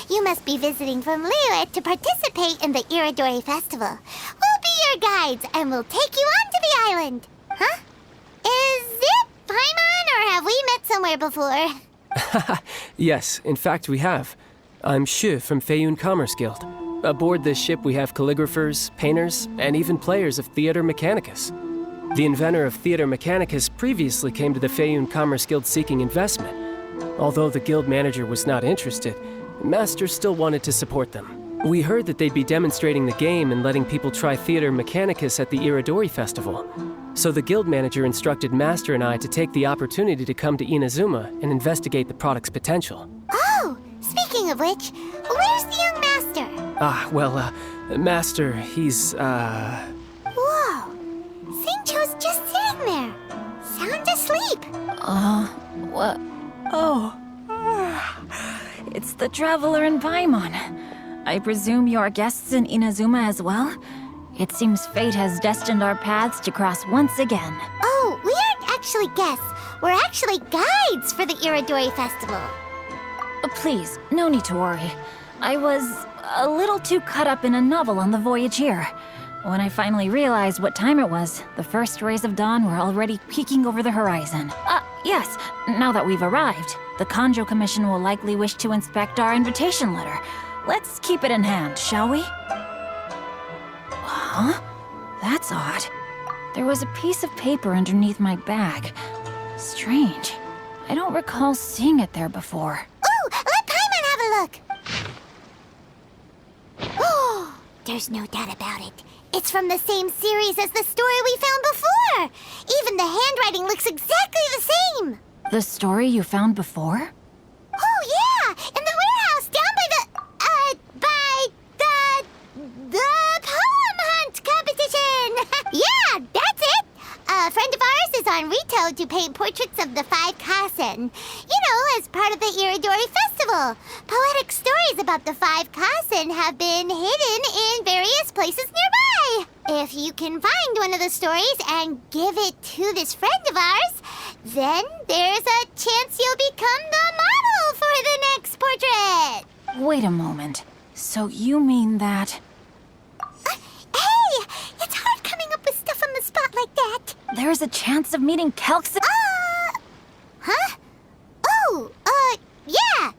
You must be visiting from Liyue to participate in the Iridori Festival. We'll be your guides, and we'll take you onto the island. Huh? Is it Paimon, or have we met somewhere before? Yes, in fact we have. I'm Hues from Feiyun Commerce Guild. Aboard this ship we have calligraphers, painters, and even players of Theater Mechanicus. The inventor of Theater Mechanicus previously came to the Feiyun Commerce Guild seeking investment. Although the guild manager was not interested, Master still wanted to support them. We heard that they'd be demonstrating the game and letting people try Theater Mechanicus at the Iridori Festival. So the guild manager instructed Master and I to take the opportunity to come to Inazuma and investigate the product's potential. Oh, speaking of which, where's the young master? Master, he's, Whoa! Xingqiu's just sitting there, sound asleep. What? Oh. It's the Traveler and Paimon. I presume you're guests in Inazuma as well? It seems fate has destined our paths to cross once again. Oh, we aren't actually guests. We're actually guides for the Iridori Festival. Please, no need to worry. I was a little too caught up in a novel on the voyage here. When I finally realized what time it was, the first rays of dawn were already peeking over the horizon. Yes, now that we've arrived, the Kanjo Commission will likely wish to inspect our invitation letter. Let's keep it in hand, shall we? Huh? That's odd. There was a piece of paper underneath my bag. Strange. I don't recall seeing it there before. Ooh, let Paimon have a look! Oh, there's no doubt about it. It's from the same series as the story we found before! Even the handwriting looks exactly the same! The story you found before? Oh, yeah! In the warehouse down by the poem hunt competition! Yeah, that's it! A friend of ours is on Rito to paint portraits of the 5 Kasen. You know, as part of the Iridori Festival. Poetic stories about the 5 Kasen have been hidden in various places nearby. If you can find one of the stories and give it to this friend of ours, then there's a chance you'll become the model for the next portrait. Wait a moment. So you mean that... Hey! It's hard coming up with stuff on the spot like that. There's a chance of meeting Calx... Huh? Oh, yeah.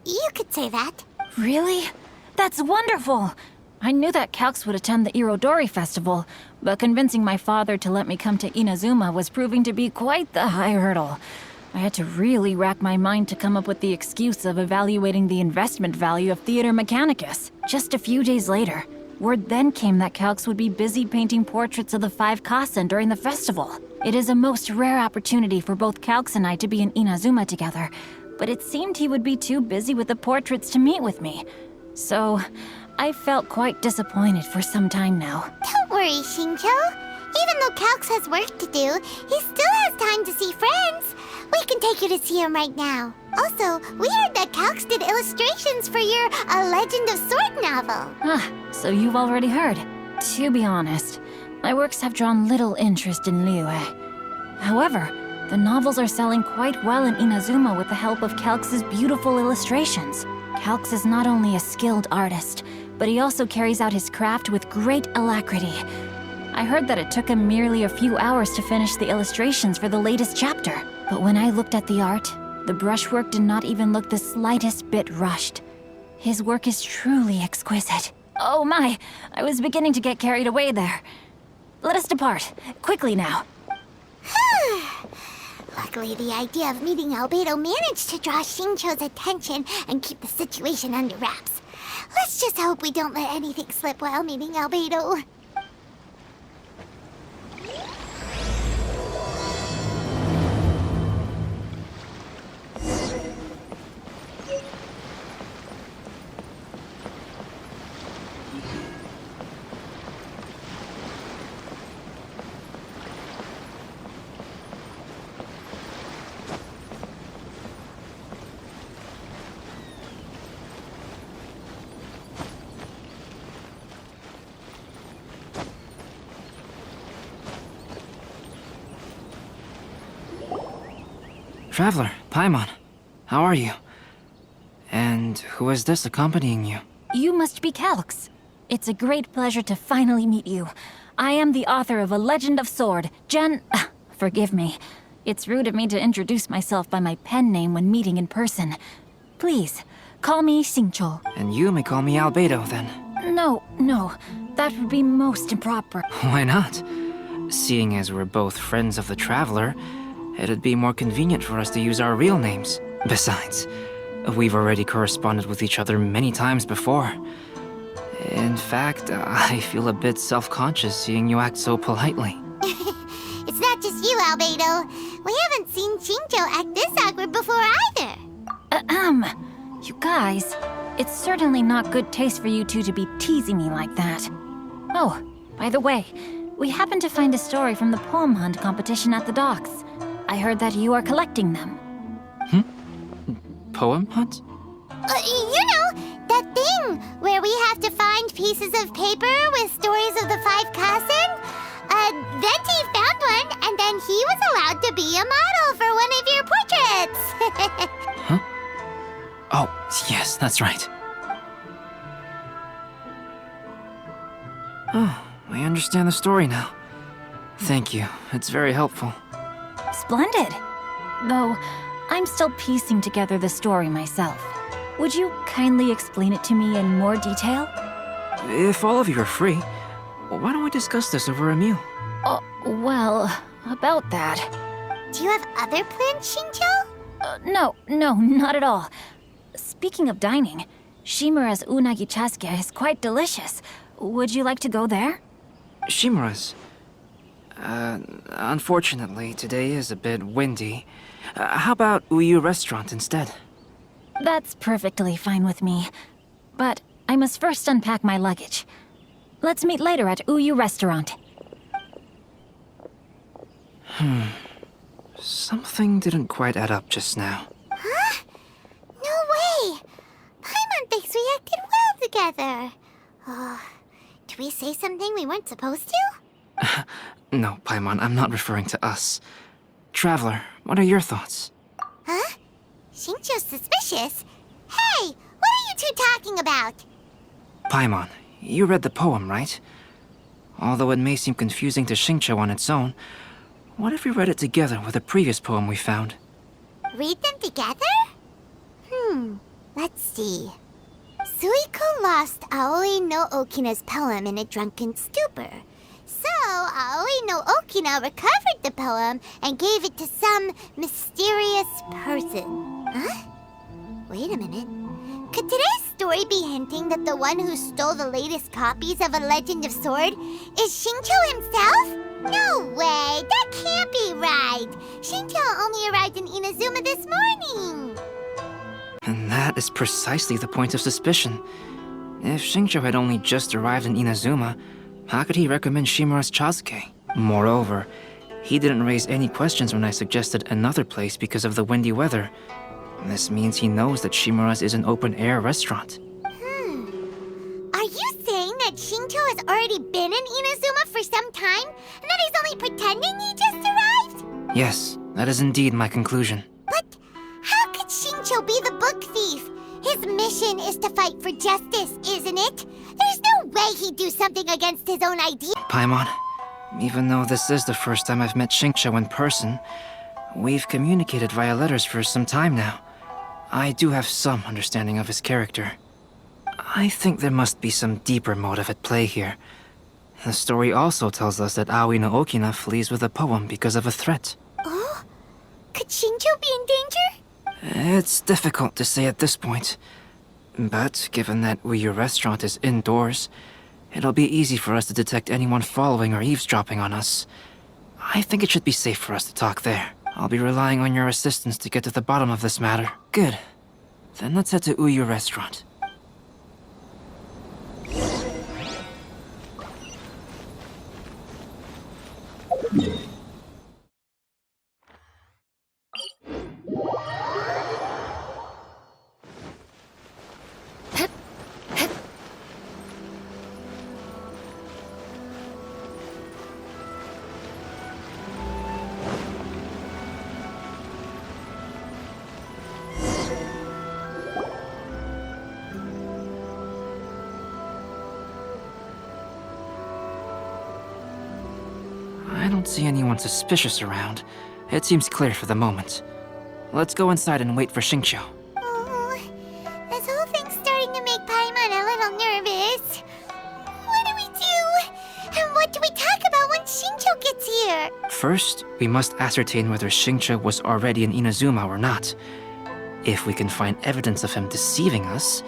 You could say that. Really? That's wonderful! I knew that Calx would attend the Irodori Festival, but convincing my father to let me come to Inazuma was proving to be quite the high hurdle. I had to really rack my mind to come up with the excuse of evaluating the investment value of Theater Mechanicus. Just a few days later, word then came that Calx would be busy painting portraits of the 5 Kasen during the festival. It is a most rare opportunity for both Calx and I to be in Inazuma together, but it seemed he would be too busy with the portraits to meet with me. So, I felt quite disappointed for some time now. Don't worry, Xingqiu. Even though Calx has work to do, he still has time to see friends. We can take you to see him right now. Also, we heard that Calx did illustrations for your A Legend of Sword novel. So you've already heard. To be honest, my works have drawn little interest in Liyue. However, the novels are selling quite well in Inazuma with the help of Calx's beautiful illustrations. Calx is not only a skilled artist, but he also carries out his craft with great alacrity. I heard that it took him merely a few hours to finish the illustrations for the latest chapter. But when I looked at the art, the brushwork did not even look the slightest bit rushed. His work is truly exquisite. Oh my, I was beginning to get carried away there. Let us depart, quickly now. Luckily, the idea of meeting Albedo managed to draw Xingqiu's attention and keep the situation under wraps. Let's just hope we don't let anything slip while meeting Albedo. Traveler, Paimon, how are you? And who is this accompanying you? You must be Calx. It's a great pleasure to finally meet you. I am the author of A Legend of Sword, forgive me. It's rude of me to introduce myself by my pen name when meeting in person. Please, call me Xingqiu. And you may call me Albedo, then. No, that would be most improper. Why not? Seeing as we're both friends of the Traveler, it'd be more convenient for us to use our real names. Besides, we've already corresponded with each other many times before. In fact, I feel a bit self-conscious seeing you act so politely. It's not just you, Albedo. We haven't seen Xingqiu act this awkward before either. You guys, it's certainly not good taste for you two to be teasing me like that. Oh, by the way, we happened to find a story from the poem hunt competition at the docks. I heard that you are collecting them. Poem hunt? You know, that thing where we have to find pieces of paper with stories of the 5 Kasen? Venti found one, and then he was allowed to be a model for one of your portraits. Huh? Oh, yes, that's right. Oh, I understand the story now. Thank you, it's very helpful. Splendid. Though, I'm still piecing together the story myself. Would you kindly explain it to me in more detail? If all of you are free, why don't we discuss this over a meal? Well, about that. Do you have other plans, Xingqiu? No, not at all. Speaking of dining, Shimura's unagi chasuke is quite delicious. Would you like to go there? Shimura's. Unfortunately, today is a bit windy. How about Uyu Restaurant instead? That's perfectly fine with me. But I must first unpack my luggage. Let's meet later at Uyu Restaurant. Something didn't quite add up just now. Huh? No way! Paimon thinks we acted well together. Did we say something we weren't supposed to? No, Paimon, I'm not referring to us. Traveler, what are your thoughts? Huh? Xingqiu's suspicious? Hey, what are you two talking about? Paimon, you read the poem, right? Although it may seem confusing to Xingqiu on its own, what if we read it together with a previous poem we found? Read them together? Let's see. Suiko lost Aoi no Okina's poem in a drunken stupor. So, Aoi no Okina recovered the poem and gave it to some mysterious person. Huh? Wait a minute. Could today's story be hinting that the one who stole the latest copies of A Legend of Sword is Xingqiu himself? No way! That can't be right! Xingqiu only arrived in Inazuma this morning! And that is precisely the point of suspicion. If Xingqiu had only just arrived in Inazuma, how could he recommend Shimura's Chasuke? Moreover, he didn't raise any questions when I suggested another place because of the windy weather. This means he knows that Shimura's is an open-air restaurant. Are you saying that Xingqiu has already been in Inazuma for some time, and that he's only pretending he just arrived? Yes, that is indeed my conclusion. But how could Xingqiu be the book thief? His mission is to fight for justice, isn't it? There's no way he'd do something against his own idea. Paimon, even though this is the first time I've met Xingqiu in person, we've communicated via letters for some time now. I do have some understanding of his character. I think there must be some deeper motive at play here. The story also tells us that Aoi no Okina flees with a poem because of a threat. Oh? Could Xingqiu be in danger? It's difficult to say at this point. But given that Uyu Restaurant is indoors, it'll be easy for us to detect anyone following or eavesdropping on us. I think it should be safe for us to talk there. I'll be relying on your assistance to get to the bottom of this matter. Good. Then let's head to Uyu Restaurant. I don't see anyone suspicious around. It seems clear for the moment. Let's go inside and wait for Xingqiu. Oh, this whole thing's starting to make Paimon a little nervous. What do we do? And what do we talk about when Xingqiu gets here? First, we must ascertain whether Xingqiu was already in Inazuma or not. If we can find evidence of him deceiving us,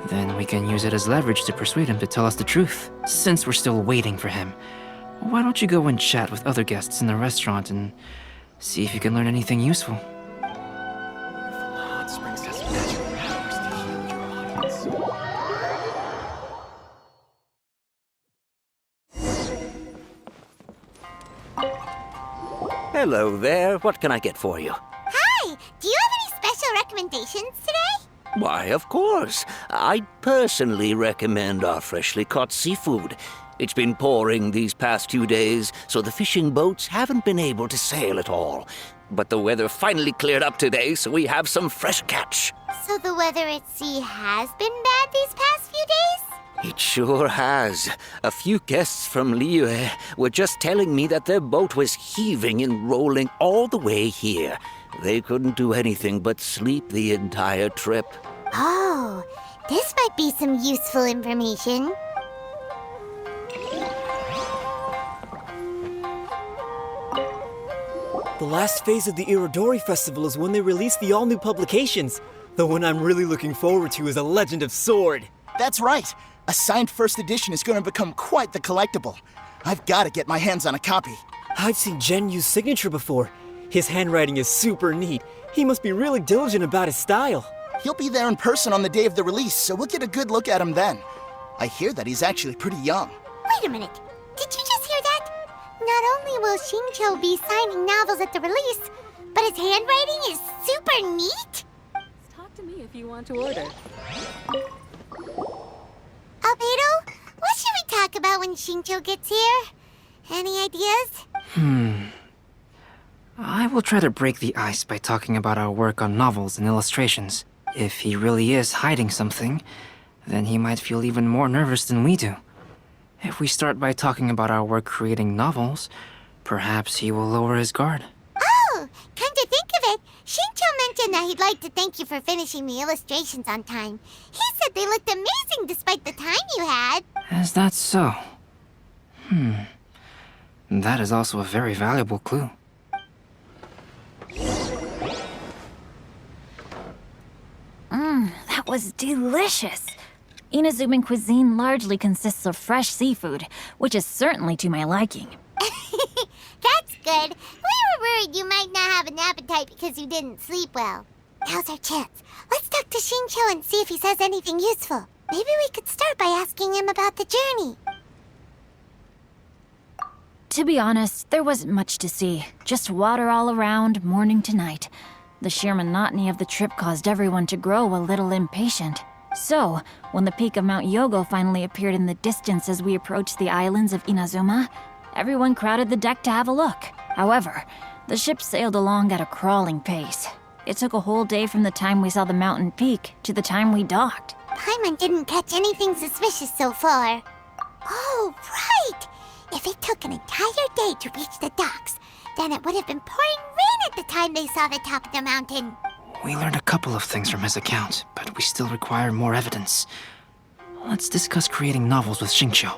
then we can use it as leverage to persuade him to tell us the truth. Since we're still waiting for him, why don't you go and chat with other guests in the restaurant and see if you can learn anything useful? Hello there. What can I get for you? Hi, do you have any special recommendations today? Why, of course. I'd personally recommend our freshly caught seafood. It's been pouring these past few days, so the fishing boats haven't been able to sail at all. But the weather finally cleared up today, so we have some fresh catch. So the weather at sea has been bad these past few days? It sure has. A few guests from Liyue were just telling me that their boat was heaving and rolling all the way here. They couldn't do anything but sleep the entire trip. Oh, this might be some useful information. The last phase of the Irodori Festival is when they release the all-new publications. The one I'm really looking forward to is A Legend of Sword. That's right. A signed first edition is going to become quite the collectible. I've got to get my hands on a copy. I've seen Genyu's signature before. His handwriting is super neat. He must be really diligent about his style. He'll be there in person on the day of the release, so we'll get a good look at him then. I hear that he's actually pretty young. Wait a minute. Did you just hear that? Not only will Xingqiu be signing novels at the release, but his handwriting is super neat? Talk to me if you want to order. Albedo, what should we talk about when Xingqiu gets here? Any ideas? I will try to break the ice by talking about our work on novels and illustrations. If he really is hiding something, then he might feel even more nervous than we do. If we start by talking about our work creating novels, perhaps he will lower his guard. Oh, come to think of it, Xingqiu mentioned that he'd like to thank you for finishing the illustrations on time. He said they looked amazing despite the time you had. Is that so? That is also a very valuable clue. That was delicious. Inazuman cuisine largely consists of fresh seafood, which is certainly to my liking. That's good. We were worried you might not have an appetite because you didn't sleep well. Now's our chance. Let's talk to Xingqiu and see if he says anything useful. Maybe we could start by asking him about the journey. To be honest, there wasn't much to see. Just water all around, morning to night. The sheer monotony of the trip caused everyone to grow a little impatient. So, when the peak of Mount Yogo finally appeared in the distance as we approached the islands of Inazuma, everyone crowded the deck to have a look. However, the ship sailed along at a crawling pace. It took a whole day from the time we saw the mountain peak to the time we docked. Paimon didn't catch anything suspicious so far. Oh, right! If it took an entire day to reach the docks, then it would have been pouring rain at the time they saw the top of the mountain. We learned a couple of things from his account, but we still require more evidence. Let's discuss creating novels with Xingqiu.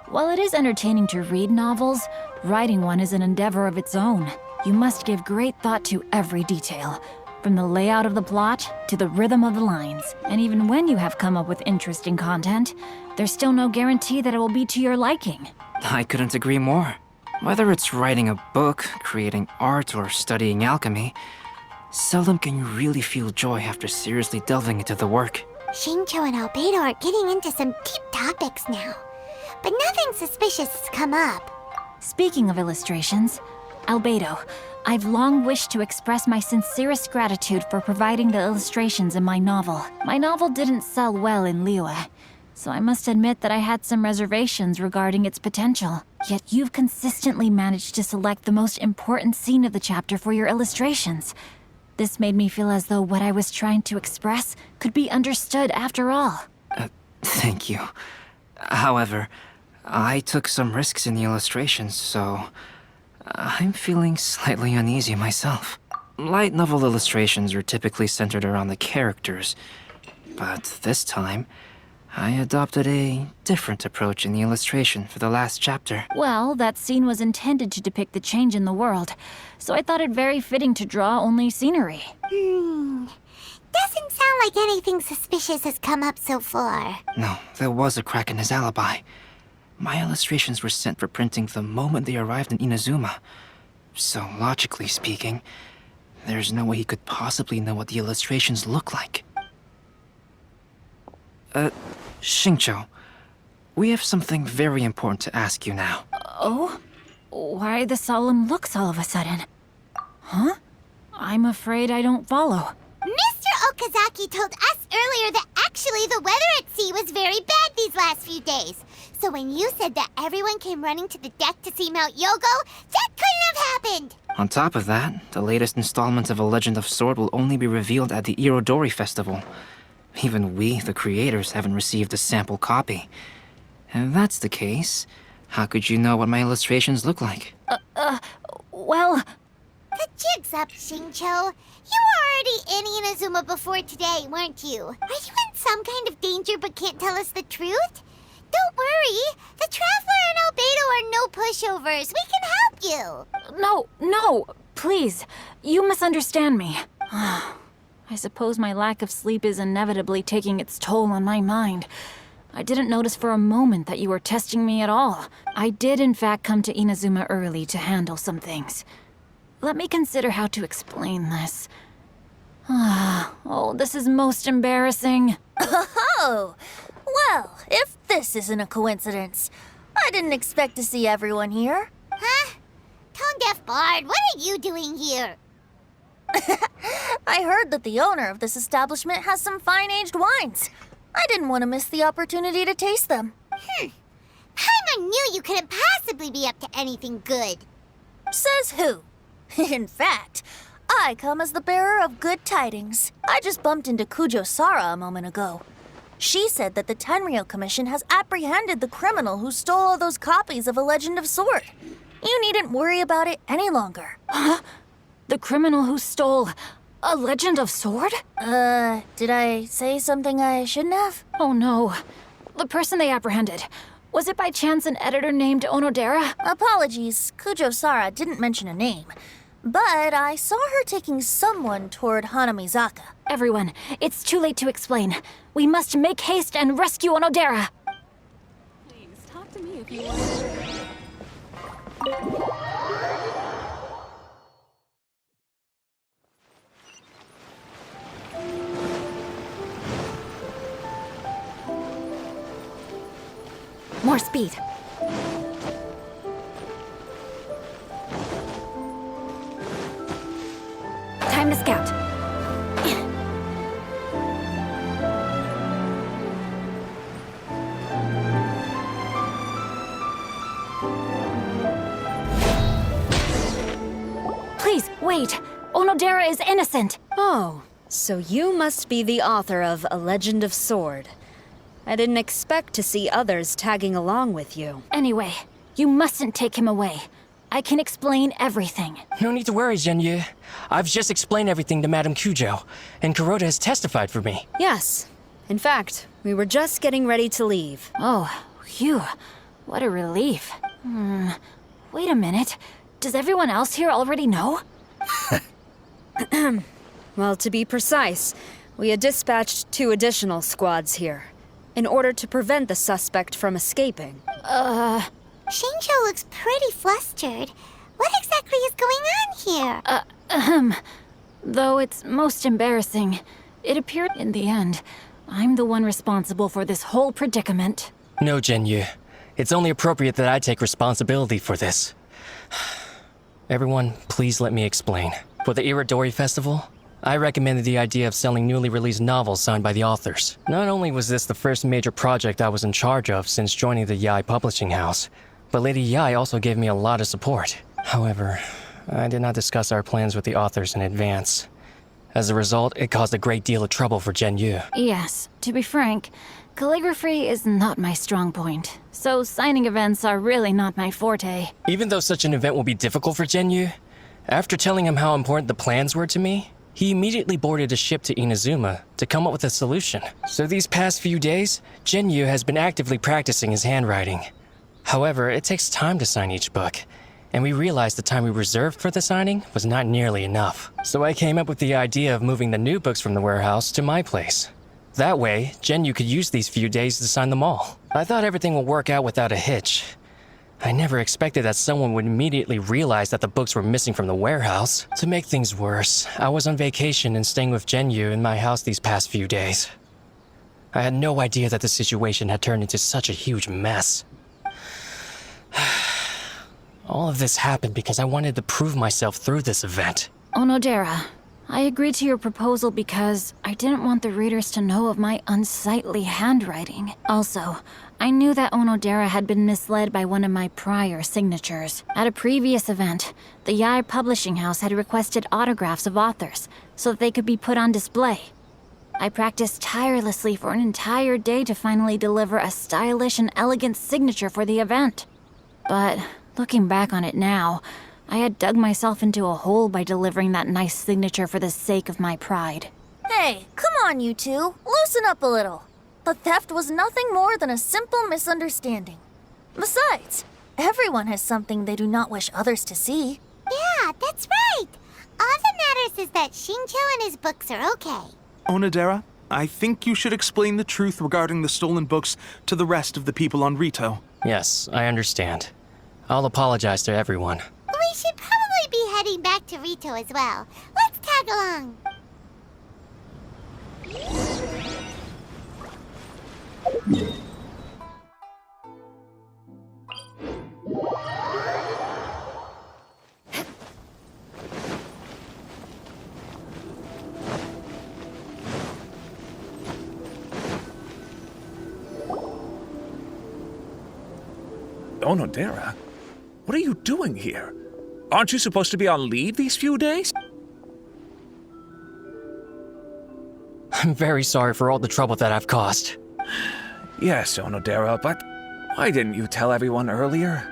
While it is entertaining to read novels, writing one is an endeavor of its own. You must give great thought to every detail, from the layout of the plot to the rhythm of the lines. And even when you have come up with interesting content, there's still no guarantee that it will be to your liking. I couldn't agree more. Whether it's writing a book, creating art, or studying alchemy, seldom can you really feel joy after seriously delving into the work. Xingqiu and Albedo are getting into some deep topics now, but nothing suspicious has come up. Speaking of illustrations, Albedo, I've long wished to express my sincerest gratitude for providing the illustrations in my novel. My novel didn't sell well in Liyue, so I must admit that I had some reservations regarding its potential. Yet you've consistently managed to select the most important scene of the chapter for your illustrations. This made me feel as though what I was trying to express could be understood after all. Thank you. However, I took some risks in the illustrations, so I'm feeling slightly uneasy myself. Light novel illustrations are typically centered around the characters, but this time, I adopted a different approach in the illustration for the last chapter. Well, that scene was intended to depict the change in the world, so I thought it very fitting to draw only scenery. Doesn't sound like anything suspicious has come up so far. No, there was a crack in his alibi. My illustrations were sent for printing the moment they arrived in Inazuma. So, logically speaking, there's no way he could possibly know what the illustrations look like. Xingqiu, we have something very important to ask you now. Oh? Why the solemn looks all of a sudden? Huh? I'm afraid I don't follow. Mr. Okazaki told us earlier that actually the weather at sea was very bad these last few days. So when you said that everyone came running to the deck to see Mount Yogo, that couldn't have happened! On top of that, the latest installment of A Legend of Sword will only be revealed at the Irodori Festival. Even we, the creators, haven't received a sample copy. If that's the case, how could you know what my illustrations look like? Well, The jig's up, Xingqiu. You were already in Inazuma before today, weren't you? Are you in some kind of danger but can't tell us the truth? Don't worry. The Traveler and Albedo are no pushovers. We can help you. no, please. You misunderstand me. I suppose my lack of sleep is inevitably taking its toll on my mind. I didn't notice for a moment that you were testing me at all. I did in fact come to Inazuma early to handle some things. Let me consider how to explain this. Oh, this is most embarrassing. Oh, well, if this isn't a coincidence, I didn't expect to see everyone here. Huh? Tone-deaf Bard, what are you doing here? I heard that the owner of this establishment has some fine-aged wines. I didn't want to miss the opportunity to taste them. Paimon knew you couldn't possibly be up to anything good. Says who? In fact, I come as the bearer of good tidings. I just bumped into Kujo Sara a moment ago. She said that the Tenryou Commission has apprehended the criminal who stole all those copies of A Legend of Sword. You needn't worry about it any longer. Huh? The criminal who stole A Legend of Sword? Did I say something I shouldn't have? Oh no. The person they apprehended. Was it by chance an editor named Onodera? Apologies, Kujo Sara didn't mention a name. But I saw her taking someone toward Hanamizaka. Everyone, it's too late to explain. We must make haste and rescue Onodera. Please, talk to me if you want to order. More speed. Time to scout. Please, wait. Onodera is innocent. Oh, so you must be the author of A Legend of Sword. I didn't expect to see others tagging along with you. Anyway, you mustn't take him away. I can explain everything. No need to worry, Zhenyu. I've just explained everything to Madame Kujo, and Kuroda has testified for me. Yes. In fact, we were just getting ready to leave. Oh, phew. What a relief. Wait a minute. Does everyone else here already know? Well, to be precise, we had dispatched 2 additional squads here, in order to prevent the suspect from escaping. Xingqiu looks pretty flustered. What exactly is going on here? Though it's most embarrassing, it appeared in the end, I'm the one responsible for this whole predicament. No, Zhenyu. It's only appropriate that I take responsibility for this. Everyone, please let me explain. For the Irodori Festival, I recommended the idea of selling newly released novels signed by the authors. Not only was this the first major project I was in charge of since joining the Yae publishing house, but Lady Yae also gave me a lot of support. However, I did not discuss our plans with the authors in advance. As a result, it caused a great deal of trouble for Gen Yu. Yes, to be frank, calligraphy is not my strong point, so signing events are really not my forte. Even though such an event will be difficult for Gen Yu, after telling him how important the plans were to me, he immediately boarded a ship to Inazuma to come up with a solution. So these past few days, Gen Yu has been actively practicing his handwriting. However, it takes time to sign each book, and we realized the time we reserved for the signing was not nearly enough. So I came up with the idea of moving the new books from the warehouse to my place. That way, Gen Yu could use these few days to sign them all. I thought everything would work out without a hitch. I never expected that someone would immediately realize that the books were missing from the warehouse. To make things worse, I was on vacation and staying with Gen Yu in my house these past few days. I had no idea that the situation had turned into such a huge mess. All of this happened because I wanted to prove myself through this event. Onodera, I agreed to your proposal because I didn't want the readers to know of my unsightly handwriting. Also, I knew that Onodera had been misled by one of my prior signatures. At a previous event, the Yae Publishing House had requested autographs of authors so that they could be put on display. I practiced tirelessly for an entire day to finally deliver a stylish and elegant signature for the event. But looking back on it now, I had dug myself into a hole by delivering that nice signature for the sake of my pride. Hey, come on, you two. Loosen up a little. The theft was nothing more than a simple misunderstanding. Besides, everyone has something they do not wish others to see. Yeah, that's right. All that matters is that Shincho and his books are okay. Onodera, I think you should explain the truth regarding the stolen books to the rest of the people on Rito. Yes, I understand. I'll apologize to everyone. We should probably be heading back to Rito as well. Let's tag along. Onodera, what are you doing here? Aren't you supposed to be on leave these few days? I'm very sorry for all the trouble that I've caused. Yes, Onodera, but why didn't you tell everyone earlier?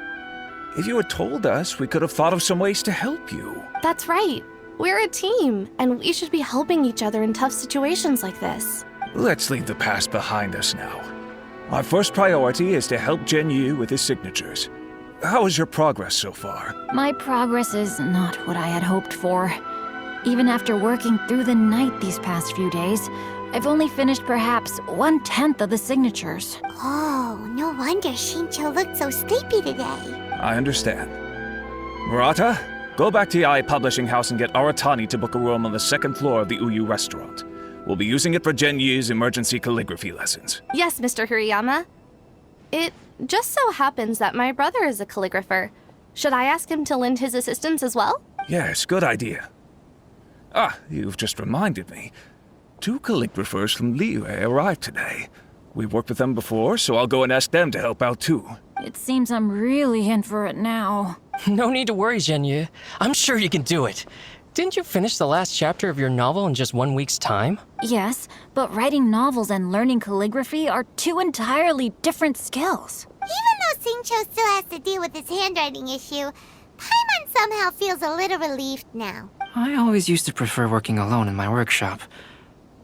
If you had told us, we could have thought of some ways to help you. That's right. We're a team, and we should be helping each other in tough situations like this. Let's leave the past behind us now. Our first priority is to help Gen Yu with his signatures. How is your progress so far? My progress is not what I had hoped for. Even after working through the night these past few days, I've only finished perhaps 1/10 of the signatures. Oh, no wonder Shincho looked so sleepy today. I understand. Murata, go back to Yae Publishing House and get Aratani to book a room on the second floor of the Uyu restaurant. We'll be using it for Gen Yu's emergency calligraphy lessons. Yes, Mr. Hirayama. It just so happens that my brother is a calligrapher. Should I ask him to lend his assistance as well? Yes, good idea. Ah, you've just reminded me. 2 calligraphers from Liyue arrived today. We've worked with them before, so I'll go and ask them to help out too. It seems I'm really in for it now. No need to worry, Gen Yu. I'm sure you can do it. Didn't you finish the last chapter of your novel in just 1 week's time? Yes, but writing novels and learning calligraphy are 2 entirely different skills. Even though Shincho still has to deal with his handwriting issue, Paimon somehow feels a little relieved now. I always used to prefer working alone in my workshop.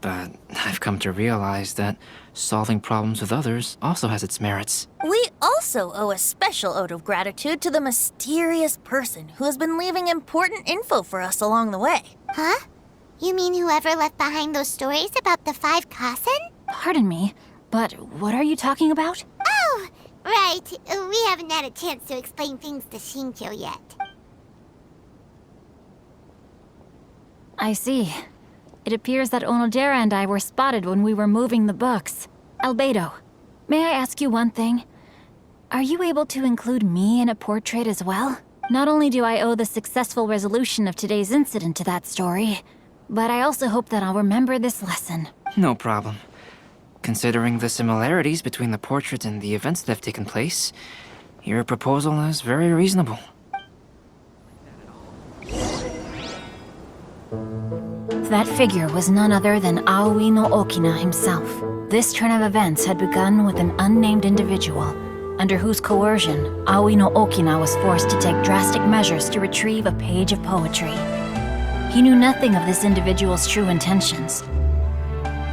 But I've come to realize that solving problems with others also has its merits. We also owe a special ode of gratitude to the mysterious person who has been leaving important info for us along the way. Huh? You mean whoever left behind those stories about the 5 Kasen? Pardon me, but what are you talking about? Oh, right. We haven't had a chance to explain things to Shincho yet. I see. It appears that Onodera and I were spotted when we were moving the books. Albedo, may I ask you one thing? Are you able to include me in a portrait as well? Not only do I owe the successful resolution of today's incident to that story, but I also hope that I'll remember this lesson. No problem. Considering the similarities between the portrait and the events that have taken place, your proposal is very reasonable. That figure was none other than Aoi no Okina himself. This turn of events had begun with an unnamed individual, under whose coercion, Aoi no Okina was forced to take drastic measures to retrieve a page of poetry. He knew nothing of this individual's true intentions.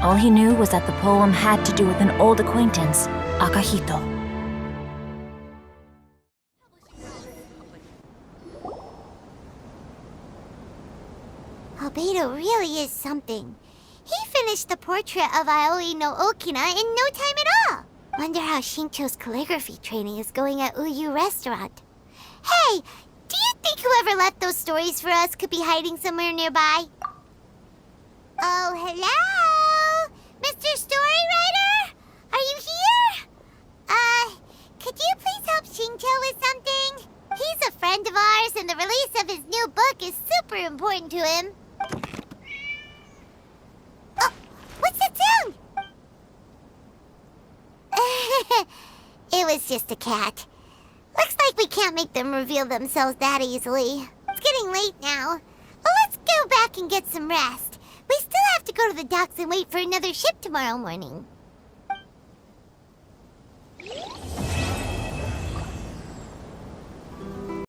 All he knew was that the poem had to do with an old acquaintance, Akahito. Albedo really is something. He finished the portrait of Aoi no Okina in no time at all. Wonder how Shincho's calligraphy training is going at Uyu Restaurant. Hey, do you think whoever left those stories for us could be hiding somewhere nearby? Oh, hello? Mr. Storywriter? Are you here? Could you please help Shincho with something? He's a friend of ours and the release of his new book is super important to him. Oh, what's that sound? It was just a cat. Looks like we can't make them reveal themselves that easily. It's getting late now. Well, let's go back and get some rest. We still have to go to the docks and wait for another ship tomorrow morning.